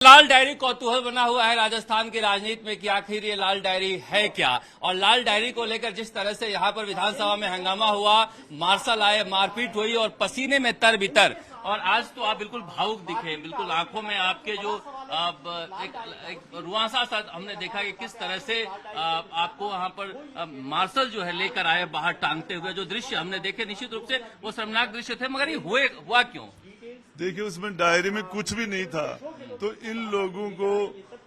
लाल diary कौतूहल बना हुआ है राजस्थान की राजनीति में कि आखिर ये लाल डायरी है क्या। और लाल डायरी को लेकर जिस तरह से यहाँ पर विधानसभा में हंगामा हुआ, मार्शल आए, मारपीट हुई और पसीने में तर बितर। और आज तो आप बिल्कुल भावुक दिखे, बिल्कुल आंखों में आपके जो एक रुआंसा सा हमने देखा कि किस तरह से आपको वहां पर मार्शल जो है लेकर आए बाहर टांगते हुए। जो दृश्य हमने देखे निश्चित रूप से वो शर्मनाक दृश्य थे, मगर ये हुआ क्यों? देखिए, उसमें डायरी में कुछ भी नहीं था, तो इन लोगों को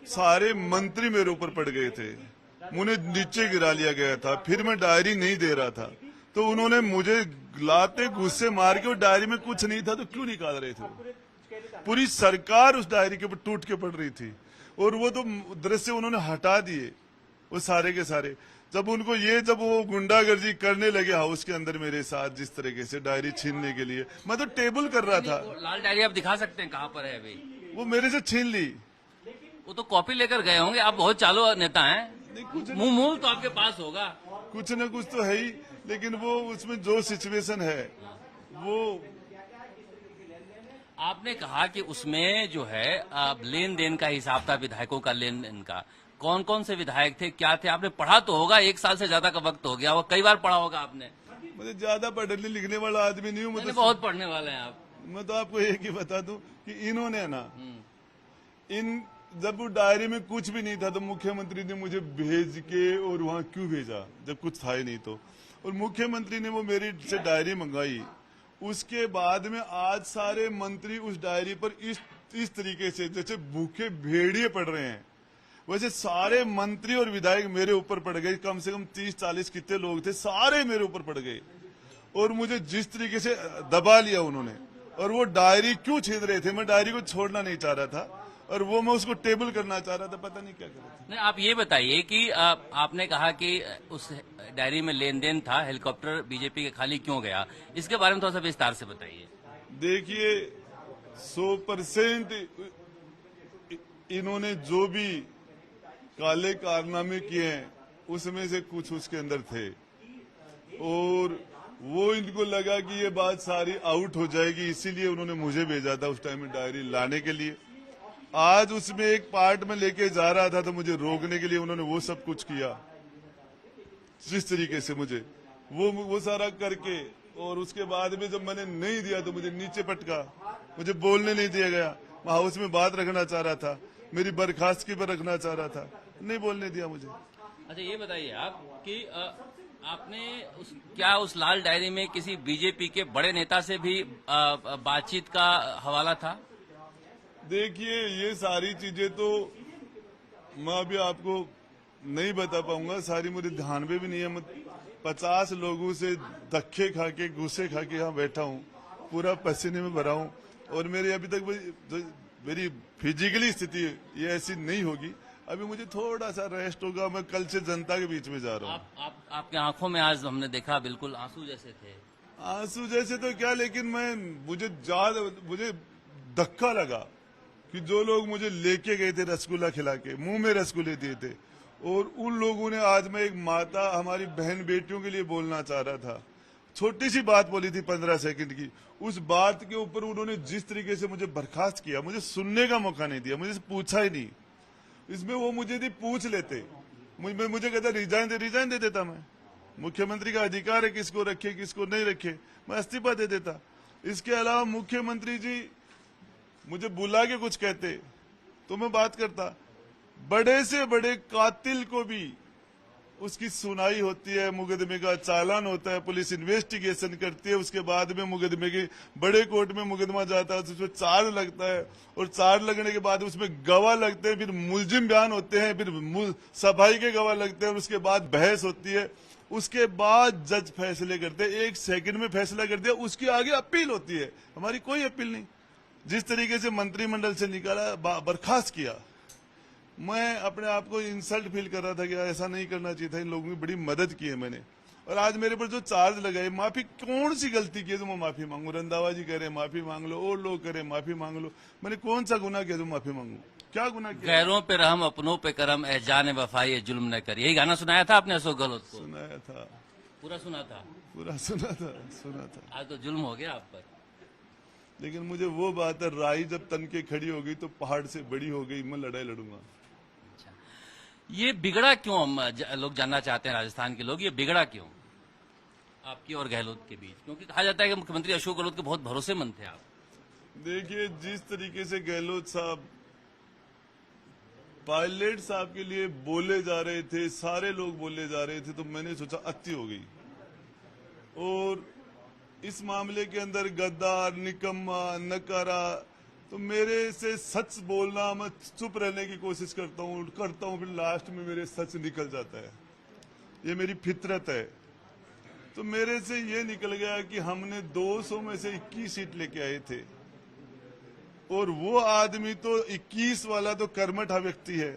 सारे मंत्री मेरे ऊपर पड़ गए थे, मुझे नीचे गिरा लिया गया था। फिर मैं डायरी नहीं दे रहा था तो उन्होंने मुझे लाते गुस्से मार के, और डायरी में कुछ नहीं था तो क्यों निकाल रहे थे? पूरी सरकार उस डायरी के ऊपर टूट के पड़ रही थी और वो तो दृश्य उन्होंने हटा दिए, वो सारे के सारे। जब वो गुंडागर्दी करने लगे हाउस के अंदर मेरे साथ, जिस तरीके से डायरी छीनने के लिए, मैं तो टेबल कर रहा था। लाल डायरी आप दिखा सकते हैं कहाँ पर है अभी? वो मेरे से छीन ली। वो तो कॉपी लेकर गए होंगे, आप बहुत चालू नेता हैं, मुंह मूल तो आपके पास होगा। कुछ न कुछ तो है ही, लेकिन वो उसमें जो सिचुएशन है वो। आपने कहा कि उसमें जो है लेन देन का हिसाब था, विधायकों का लेन देन का। कौन कौन से विधायक थे, क्या थे? आपने पढ़ा तो होगा, 1 साल से ज्यादा का वक्त हो गया, वो कई बार पढ़ा होगा आपने। मुझे ज्यादा पढ़ने लिखने वाला आदमी नहीं हूँ, मतलब बहुत पढ़ने वाले हैं आप। मैं तो आपको एक ही बता दूं कि इन्होंने ना जब वो डायरी में कुछ भी नहीं था तो मुख्यमंत्री ने मुझे भेज के, और वहां क्यों भेजा जब कुछ था ही नहीं तो? और मुख्यमंत्री ने वो मेरी से डायरी मंगाई, उसके बाद में आज सारे मंत्री उस डायरी पर इस तरीके से जैसे भूखे भेड़िए पड़ रहे हैं, वैसे सारे मंत्री और विधायक मेरे ऊपर पड़ गए। कम से कम 30-40 कितने लोग थे, सारे मेरे ऊपर पड़ गए और मुझे जिस तरीके से दबा लिया उन्होंने। और वो डायरी क्यों छीन रहे थे? मैं डायरी को छोड़ना नहीं चाह रहा था और वो मैं उसको टेबल करना चाह रहा था, पता नहीं क्या कर रहा था। नहीं, आप ये बताइए कि आपने कहा कि उस डायरी में लेन देन था, हेलीकॉप्टर बीजेपी के खाली क्यों गया, इसके बारे में थोड़ा सा विस्तार से बताइए। देखिए, 100% इन्होंने जो भी काले कारनामे किए हैं उसमें से कुछ उसके अंदर थे, और वो इनको लगा कि ये बात सारी आउट हो जाएगी, इसीलिए उन्होंने मुझे भेजा था उस टाइम में डायरी लाने के लिए। आज उसमें एक पार्ट में लेके जा रहा था तो मुझे रोकने के लिए उन्होंने वो सब कुछ किया, जिस तरीके से मुझे वो सारा करके। और उसके बाद में जब मैंने नहीं दिया तो मुझे नीचे पटका, मुझे बोलने नहीं दिया गया। मैं हाउस में बात रखना चाह रहा था, मेरी बर्खास्तगी पर रखना चाह रहा था, नहीं बोलने दिया मुझे। अच्छा, ये बताइए आप कि आपने उस लाल डायरी में किसी बीजेपी के बड़े नेता से भी बातचीत का हवाला था? देखिए, ये सारी चीजें तो मैं अभी आपको नहीं बता पाऊंगा, सारी मुझे ध्यान में भी नहीं है। मैं 50 लोगों से धक्के खा के, गुस्से खा के यहाँ बैठा हूँ, पूरा पसीने में भरा हूँ, और मेरी अभी तक मेरी फिजिकली स्थिति ये ऐसी नहीं होगी। अभी मुझे थोड़ा सा रेस्ट होगा, मैं कल से जनता के बीच में जा रहा हूँ। आपके आंखों में आज हमने देखा बिल्कुल आंसू जैसे थे। आंसू जैसे तो क्या, लेकिन मुझे धक्का लगा कि जो लोग मुझे लेके गए थे रसगुल्ला खिला के, मुंह में रसगुल्ले दिए थे, और उन लोगों ने आज मैं एक माता, हमारी बहन बेटियों के लिए बोलना चाह रहा था, छोटी सी बात बोली थी 15 सेकंड की, उस बात के ऊपर उन्होंने जिस तरीके से मुझे बर्खास्त किया, मुझे सुनने का मौका नहीं दिया, मुझे पूछा ही नहीं। इसमें वो मुझे भी पूछ लेते, मुझे कहता रिजाइन दे देता मैं। मुख्यमंत्री का अधिकार है किसको रखे किसको नहीं रखे, मैं इस्तीफा दे देता। इसके अलावा मुख्यमंत्री जी मुझे बुला के कुछ कहते तो मैं बात करता। बड़े से बड़े कातिल को भी उसकी सुनाई होती है, मुकदमे का चालान होता है, पुलिस इन्वेस्टिगेशन करती है, उसके बाद में मुकदमे के बड़े कोर्ट में मुकदमा जाता है, उसमें चार्ज लगता है, और चार्ज लगने के बाद उसमें गवाह लगते हैं, फिर मुलजिम बयान होते हैं, फिर सफाई के गवाह लगते हैं, और उसके बाद बहस होती है, उसके बाद जज फैसले करते हैं, 1 सेकंड में फैसला कर दिया, उसकी आगे अपील होती है। हमारी कोई अपील नहीं। जिस तरीके से मंत्रिमंडल से निकाला, बर्खास्त किया, मैं अपने आप को इंसल्ट फील कर रहा था कि ऐसा नहीं करना चाहिए था। इन लोगों की बड़ी मदद की है मैंने, और आज मेरे पर जो चार्ज लगाए, माफी कौन सी गलती की है जो मैं माफी मांगू? रंधावा जी कह रहे माफी मांग लो, और लोग कह रहे माफी मांग लो, मैंने कौन सा गुनाह किया जो माफी मांगू? क्या गुनाह किया? गैरों पे रहम अपनों पे करम, ए जान वफा ये जुल्म न कर, यही गाना सुनाया था आपने अशोक गहलोत को? सुनाया था, पूरा सुना था? पूरा सुना था। आज तो जुल्म हो गया आप पर। लेकिन मुझे वो बात है, राई जब तन के खड़ी हो गई तो पहाड़ से बड़ी हो गई, मैं लड़ाई लड़ूंगा। अच्छा, ये बिगड़ा क्यों, हम लोग जानना चाहते हैं, राजस्थान के लोग, ये बिगड़ा क्यों आपकी और गहलोत के बीच? क्योंकि कहा जाता है कि मुख्यमंत्री अशोक गहलोत के बहुत भरोसेमंद थे आप। देखिए, जिस तरीके से गहलोत साहब पायलट साहब के लिए बोले जा रहे थे, सारे लोग बोले जा रहे थे, तो मैंने सोचा अति हो गई। और इस मामले के अंदर गद्दार, निकम्मा, नकारा, तो मेरे से सच बोलना, मैं चुप रहने की कोशिश करता हूँ, फिर लास्ट में मेरे सच निकल जाता है। ये मेरी फितरत है। तो मेरे से ये निकल गया कि हमने 200 में से 21 सीट लेके आए थे, और वो आदमी तो 21 वाला तो कर्मठा व्यक्ति है,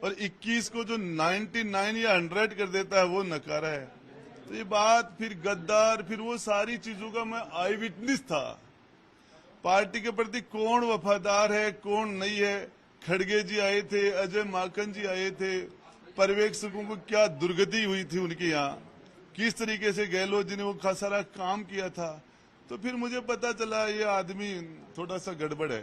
और 21 को जो 99 या 100 कर देता है वो नकारा है। तो ये बात फिर गद्दार, फिर वो सारी चीजों का मैं आई विटनेस था। पार्टी के प्रति कौन वफादार है, कौन नहीं है। खड़गे जी आए थे, अजय माकन जी आए थे, पर्यवेक्षकों को क्या दुर्गति हुई थी उनके यहाँ, किस तरीके से गहलोत जी ने वो सारा काम किया था। तो फिर मुझे पता चला ये आदमी थोड़ा सा गड़बड़ है।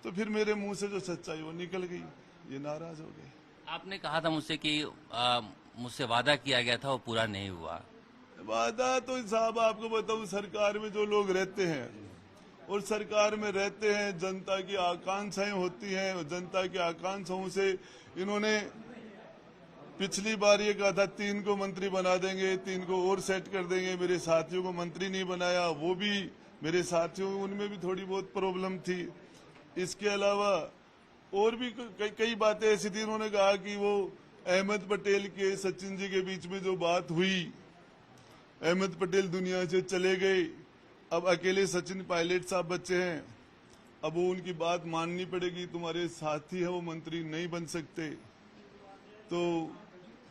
तो फिर मेरे मुंह से जो सच्चाई वो निकल गई, ये नाराज हो गए। आपने कहा था मुझसे कि मुझसे वादा किया गया था, वो पूरा नहीं हुआ। वादा तो साहब आपको बताऊं, सरकार में जो लोग रहते हैं और सरकार में रहते हैं, जनता की आकांक्षाएं होती हैं, और जनता की आकांक्षाओं से इन्होंने पिछली बार ये कहा था 3 को मंत्री बना देंगे, 3 को और सेट कर देंगे। मेरे साथियों को मंत्री नहीं बनाया, वो भी मेरे साथियों, उनमें भी थोड़ी बहुत प्रॉब्लम थी। इसके अलावा और भी कई बातें ऐसी थी। उन्होंने कहा कि वो अहमद पटेल के सचिन जी के बीच में जो बात हुई, अहमद पटेल दुनिया से चले गए, अब अकेले सचिन पायलट साहब बच्चे हैं, अब वो उनकी बात माननी पड़ेगी, तुम्हारे साथी है वो मंत्री नहीं बन सकते। तो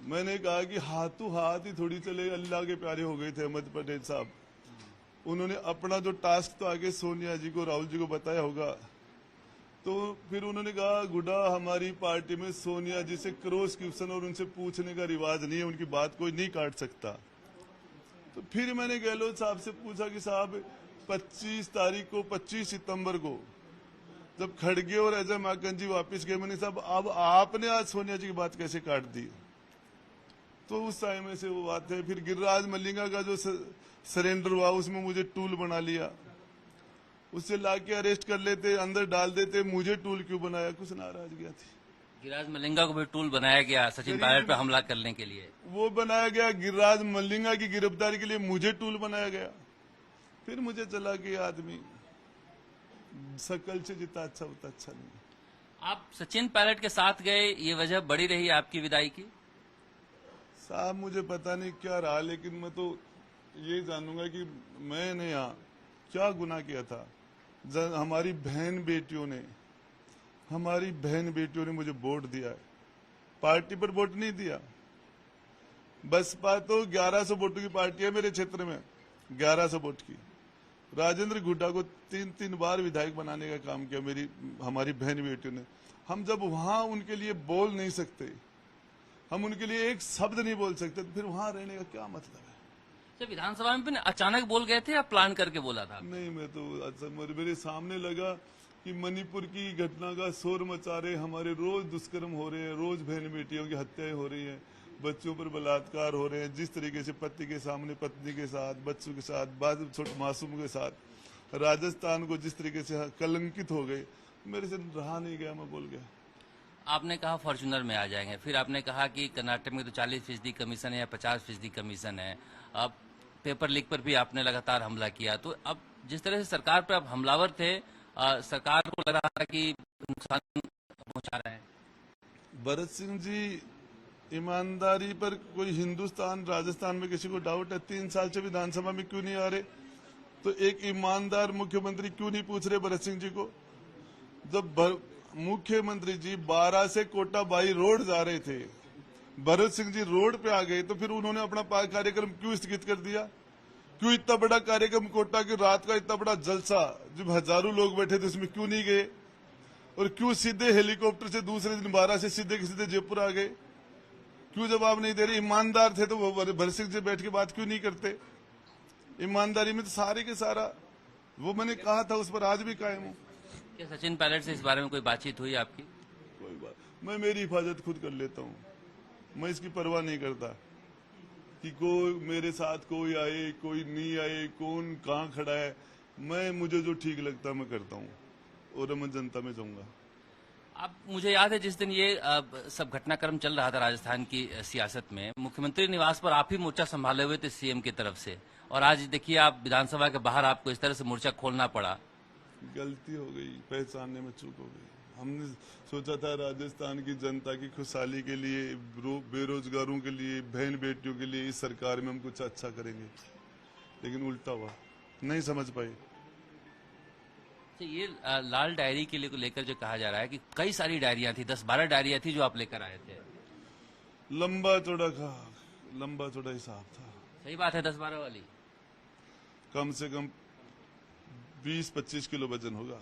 मैंने कहा कि हाथों हाथ ही थोड़ी चले, अल्लाह के प्यारे हो गए थे अहमद पटेल साहब। उन्होंने अपना जो टास्क तो आगे सोनिया जी को, राहुल जी को बताया होगा। तो फिर उन्होंने कहा गुड्डा, हमारी पार्टी में सोनिया जी से क्रॉस क्वेश्चन और उनसे पूछने का रिवाज नहीं है, उनकी बात कोई नहीं काट सकता। तो फिर मैंने गहलोत साहब से पूछा कि साहब 25 सितंबर को जब खड़गे और अजय माकन जी वापस गए, मैंने साहब अब आपने आज सोनिया जी की बात कैसे काट दी? तो उस टाइम में से वो बात है। फिर गिरिराज मल्लिंगा का जो सरेंडर हुआ, उसमें मुझे टूल बना लिया, उससे लाके अरेस्ट कर लेते, अंदर डाल देते, मुझे टूल क्यों बनाया? कुछ नाराजगी थी। गिरिराज मल्लिंगा को भी टूल बनाया गया सचिन पायलट पर हमला करने के लिए। वो बनाया गया, गिरिराज मल्लिंगा की गिरफ्तारी के लिए मुझे टूल बनाया गया। फिर मुझे चला कि आदमी सकल से जितना अच्छा उतना अच्छा नहीं। आप सचिन पायलट के साथ गए, ये वजह बड़ी रही आपकी विदाई की? साहब मुझे पता नहीं क्या रहा, लेकिन मैं तो ये जानूंगा कि मैंने यहाँ क्या गुनाह किया था। हमारी बहन बेटियों ने मुझे वोट दिया है, पार्टी पर वोट नहीं दिया। बसपा तो 1100 वोटों की पार्टी है मेरे क्षेत्र में, 1100 वोट की। राजेंद्र गुड्डा को 3 बार विधायक बनाने का काम किया हमारी बहन बेटियों ने। हम जब वहां उनके लिए बोल नहीं सकते, हम उनके लिए एक शब्द नहीं बोल सकते, तो फिर वहां रहने का क्या मतलब है? जब विधानसभा में अचानक बोल गए थे या प्लान करके बोला था? नहीं, मैं तो मेरे सामने लगा कि मणिपुर की घटना का शोर मचा रहे, हमारे रोज दुष्कर्म हो रहे हैं, रोज बहन बेटियों की हत्याएं हो रही हैं, बच्चों पर बलात्कार हो रहे हैं, जिस तरीके से पति के सामने पत्नी के साथ, बच्चों के साथ, बाद छोटे मासूम के साथ, राजस्थान को जिस तरीके से कलंकित हो गए, मेरे से रहा नहीं गया, मैं बोल गया। आपने कहा फॉर्च्यूनर में आ जाएंगे, फिर आपने कहा कि कर्नाटक में तो 40% कमीशन है या 50% कमीशन है। अब पेपर लीक पर भी आपने लगातार हमला किया। तो अब जिस तरह से सरकार पर आप हमलावर थे, सरकार को लग रहा था कि नुकसान पहुंचा रहे हैं। भरत सिंह जी, ईमानदारी पर कोई हिंदुस्तान राजस्थान में किसी को डाउट है? 3 साल से विधानसभा में क्यों नहीं आ रहे? तो एक ईमानदार मुख्यमंत्री क्यों नहीं पूछ रहे भरत सिंह जी को? जब मुख्यमंत्री जी 12 से कोटा बाई रोड जा रहे थे, भरत सिंह जी रोड पे आ गए, तो फिर उन्होंने अपना कार्यक्रम क्यों स्थगित कर दिया? क्यों इतना बड़ा कार्यक्रम कोटा की रात का इतना बड़ा जलसा, जब हजारों लोग बैठे थे, उसमें क्यों नहीं गए? और क्यों सीधे हेलीकॉप्टर से दूसरे दिन 12 से सीधे जयपुर आ गए? क्यों जवाब नहीं दे रहे? ईमानदार थे तो भरत सिंह जी बैठ के बात क्यों नहीं करते? ईमानदारी में तो सारे के सारा वो मैंने कहा था, उस पर आज भी कायम हूँ। क्या सचिन पायलट से इस बारे में कोई बातचीत हुई आपकी? कोई बात, मैं मेरी हिफाजत खुद कर लेता हूँ। मैं इसकी परवाह नहीं करता कि कोई मेरे साथ कोई आए कोई नहीं आए, कौन कहाँ खड़ा है। मुझे जो ठीक लगता है मैं करता हूँ और मैं जनता में जाऊंगा। आप, मुझे याद है जिस दिन ये सब घटनाक्रम चल रहा था राजस्थान की सियासत में, मुख्यमंत्री निवास पर आप ही मोर्चा संभाले हुए थे सीएम की तरफ से, और आज देखिए आप विधानसभा के बाहर आपको इस तरह से मोर्चा खोलना पड़ा। गलती हो गई, पहचानने में चूक हो गई। हमने सोचा था राजस्थान की जनता की खुशहाली के लिए, बेरोजगारों के लिए, बहन बेटियों के लिए इस सरकार में हम कुछ अच्छा करेंगे, लेकिन उल्टा हुआ, नहीं समझ पाए। तो ये लाल डायरी के लिए लेकर जो कहा जा रहा है कि कई सारी डायरियां थी, 10-12 डायरियां थी जो आप लेकर आए थे। लंबा चौड़ा हिसाब था। सही बात है, 10-12 वाली। कम से कम 20-25 किलो वजन होगा।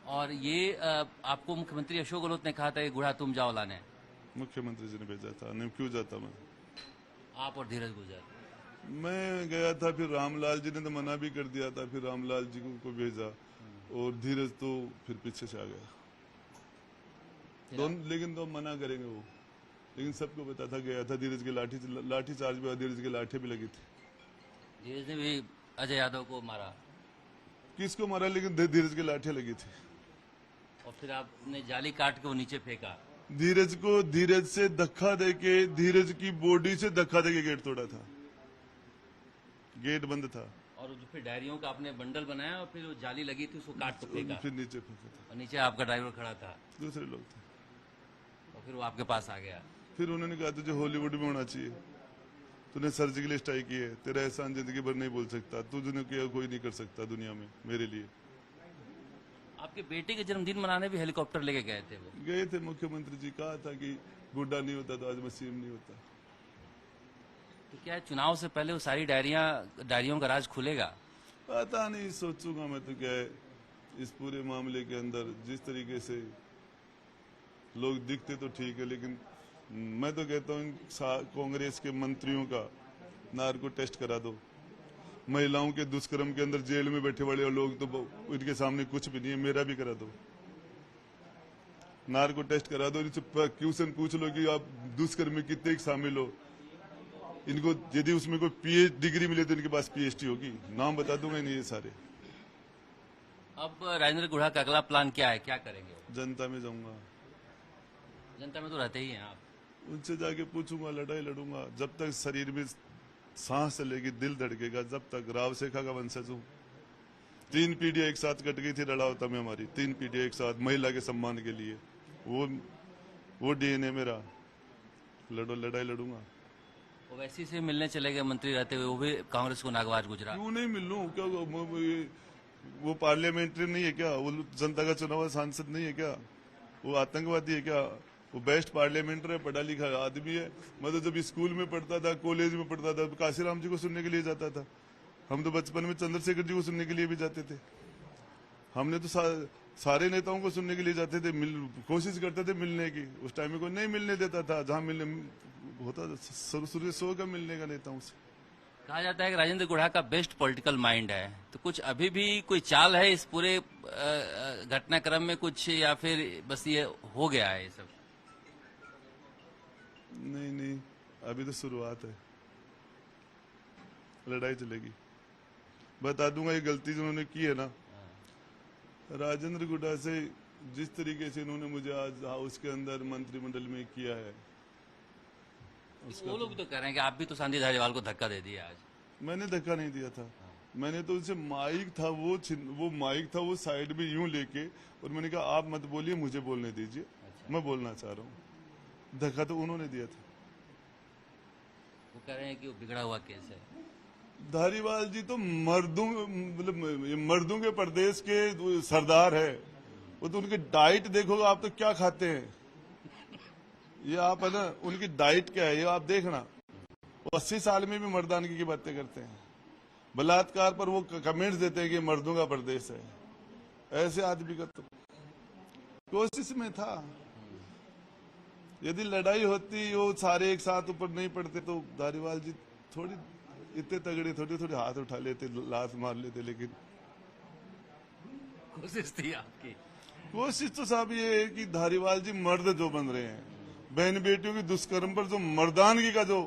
और ये आपको मुख्यमंत्री अशोक गहलोत ने कहा था कि गुढ़ा तुम जाओ लाने। मुख्यमंत्री जी ने भेजा था, नहीं क्यों जाता मैं? आप और धीरज गुजर। मैं गया था, फिर रामलाल जी ने तो मना भी कर दिया था, फिर रामलाल जी को भेजा और धीरज तो फिर पीछे से आ गया। दोनों लेकिन तो मना करेंगे वो, लेकिन सबको पता था गया था। धीरज के लाठी चार्ज भी, धीरज की लाठी भी लगी थी। धीरज ने भी अजय यादव को मारा। किसको मारा? लेकिन धीरज की लाठी लगी थी। और फिर आपने जाली काट के वो नीचे फेंका। धीरज से धक्का देके, धीरज की बॉडी से धक्का देके गेट तोड़ा था। गेट बंद था। और जो फिर डायरियों का आपने बंडल बनाया और फिर वो जाली लगी थी उसको काट के फेंका। फिर नीचे फेंका था। और नीचे आपका ड्राइवर खड़ा था, दूसरे लोग थे। और फिर वो आपके पास आ गया। फिर उन्होंने कहा तुझे हॉलीवुड में होना चाहिए, तूने सर्जिकल स्ट्राइक की है, तेरा एहसान जिंदगी भर नहीं बोल सकता, तुझने किया कोई नहीं कर सकता दुनिया में मेरे लिए। आपके बेटे के जन्मदिन मनाने भी हेलीकॉप्टर लेके गए थे वो। गए थे, मुख्यमंत्री जी कहा था कि गुड्डा नहीं होता तो आज मैं सीएम नहीं होता। तो क्या चुनाव से पहले वो सारी डायरियों का राज खुलेगा? पता नहीं, सोचूंगा मैं तो। क्या है इस पूरे मामले के अंदर जिस तरीके से लोग दिखते तो ठीक है, लेकिन मैं तो कहता हूँ कांग्रेस के मंत्रियों का नार्को टेस्ट करा दो। महिलाओं के दुष्कर्म के अंदर जेल में बैठे वाले लोग तो इनके सामने कुछ भी नहीं है, मेरा भी करा दो। नार्को टेस्ट करा दो, इनसे क्वेश्चन पूछ लो कि आप दुष्कर्म में कितने शामिल हो। इनको यदि उसमें कोई पीएच डिग्री मिले तो इनके पास पीएचडी होगी, नाम बता दूंगा इन्हें ये सारे। अब राजेंद्र गुढ़ा का अगला प्लान क्या है, क्या करेंगे? जनता में जाऊंगा। जनता में तो रहते ही हैं आप। उनसे जाके पूछूंगा, लड़ाई लड़ूंगा। जब तक शरीर में सांस चलेगी, दिल धड़केगा, जब तक। राव शेखा का वंशज हूँ। 3 पीढ़ियां एक साथ कट गई थी लड़ावता में हमारी, 3 पीढ़ियां एक साथ महिला के सम्मान के लिए। वो डीएनए मेरा। लड़ाई लड़ूंगा। ओवैसी से मिलने चले गए मंत्री रहते हुए, वो भी कांग्रेस को नागवार गुजरा। क्यों नहीं मिल लूं? क्या वो पार्लियामेंट्री नहीं है क्या? वो जनता का चुनाव सांसद नहीं है क्या? वो आतंकवादी है क्या? वो बेस्ट पार्लियामेंटर है, पढ़ा लिखा आदमी है। मैं तो जब स्कूल में पढ़ता था, कॉलेज में पढ़ता था, काशीराम जी को सुनने के लिए जाता था। हम तो बचपन में चंद्रशेखर जी को सुनने के लिए भी जाते थे। हमने तो सारे नेताओं को सुनने के लिए जाते थे, कोशिश करते थे मिलने की। उस टाइम में कोई नहीं मिलने देता था, जहां मिलने होता था शुरू से होगा मिलने का नेताओं से। कहा जाता है कि राजेंद्र गुढ़ा का बेस्ट पॉलिटिकल माइंड है, तो कुछ अभी भी कोई चाल है इस पूरे घटनाक्रम में कुछ, या फिर बस ये हो गया है ये सब? नहीं, अभी तो शुरुआत है, लड़ाई चलेगी। बता दूंगा ये गलती जो उन्होंने की है ना, राजेंद्र गुढ़ा से जिस तरीके से इन्होंने मुझे आज हाउस के अंदर मंत्रिमंडल में किया है। वो लोग तो कह रहे हैं कि आप भी तो सांधी धारीवाल को धक्का दे दिया आज। मैंने धक्का नहीं दिया था। मैंने तो उनसे माइक था वो माइक था वो साइड में यूं लेके, और मैंने कहा आप मत बोलिए, मुझे बोलने दीजिए। अच्छा। मैं बोलना चाह रहा हूँ। धक्का तो उन्होंने दिया था। वो कह रहे हैं कि वो बिगड़ा हुआ केस है। धारीवाल जी तो मर्दों के प्रदेश के सरदार है। वो तो उनकी डाइट देखोगे आप तो क्या खाते हैं, ये आप है ना, उनकी डाइट क्या है ये आप देखना। वो 80 साल में भी मर्दानगी की बातें करते हैं। बलात्कार पर वो कमेंट्स देते हैं कि मर्दों का प्रदेश है। ऐसे आदमी का तो कोशिश में था। यदि लड़ाई होती, वो सारे एक साथ ऊपर नहीं पड़ते तो धारीवाल जी थोड़ी इतने तगड़े थोड़े थोड़े हाथ उठा लेते, लात मार लेते, लेकिन कोशिश थी आपकी। कोशिश तो साहब ये है कि धारीवाल जी मर्द जो बन रहे हैं, बहन बेटियों की दुष्कर्म पर जो मर्दानगी का जो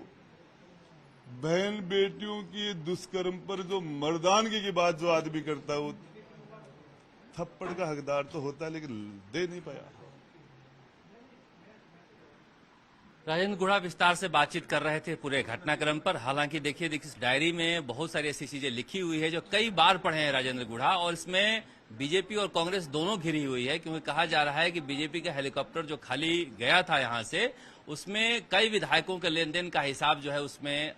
बहन बेटियों की दुष्कर्म पर जो मर्दानगी की बात जो आदमी करता है, वो थप्पड़ का हकदार तो होता है, लेकिन दे नहीं पाया। राजेंद्र गुढ़ा विस्तार से बातचीत कर रहे थे पूरे घटनाक्रम पर। हालांकि देखिए इस डायरी में बहुत सारी ऐसी चीजें लिखी हुई है जो कई बार पढ़े हैं राजेंद्र गुढ़ा, और इसमें बीजेपी और कांग्रेस दोनों घिरी हुई है, क्योंकि कहा जा रहा है कि बीजेपी का हेलीकॉप्टर जो खाली गया था यहां से, उसमें कई विधायकों के लेन देन का हिसाब जो है उसमें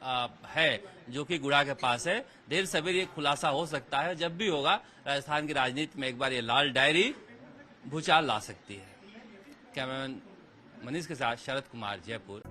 है, जो कि गुढ़ा के पास है। देर सवेर ये खुलासा हो सकता है। जब भी होगा राजस्थान की राजनीति में एक बार ये लाल डायरी भूचाल ला सकती है। कैमरामैन मनीष के साथ शरद कुमार, जयपुर।